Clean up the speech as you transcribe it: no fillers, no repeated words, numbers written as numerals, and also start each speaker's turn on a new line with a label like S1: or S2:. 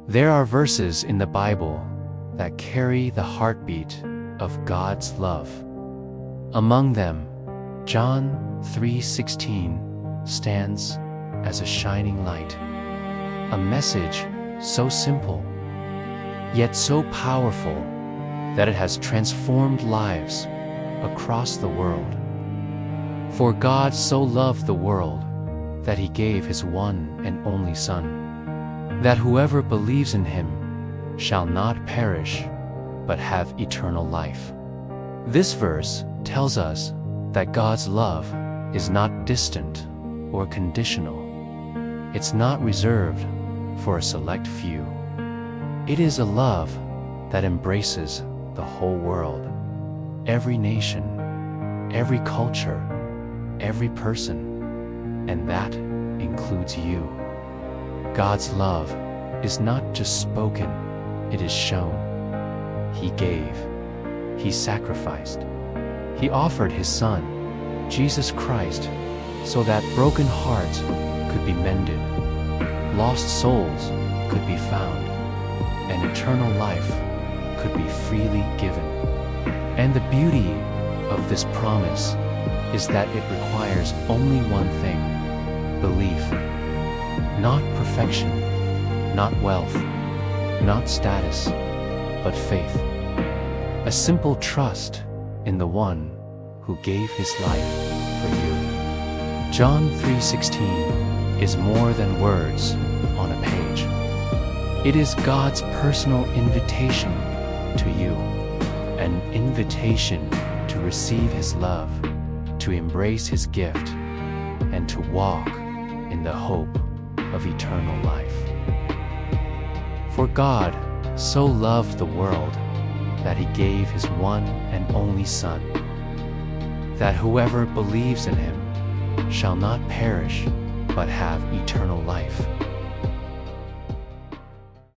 S1: There are verses in the Bible that carry the heartbeat of God's love. Among them, John 3:16 stands as a shining light, a message so simple, yet so powerful that it has transformed lives across the world. For God so loved the world that he gave his one and only Son, that whoever believes in him shall not perish, but have eternal life. This verse tells us that God's love is not distant or conditional. It's not reserved for a select few. It is a love that embraces the whole world, every nation, every culture, every person, and that includes you. God's love is not just spoken, it is shown. He gave, he sacrificed, he offered his Son, Jesus Christ, so that broken hearts could be mended, lost souls could be found, and eternal life could be freely given. And the beauty of this promise is that it requires only one thing: belief. Not perfection, not wealth, not status, but faith. A simple trust in the one who gave his life for you. John 3:16 is more than words on a page. It is God's personal invitation to you, an invitation to receive his love, to embrace his gift, and to walk in the hope of eternal life. For God so loved the world that he gave his one and only Son, that whoever believes in him shall not perish, but have eternal life.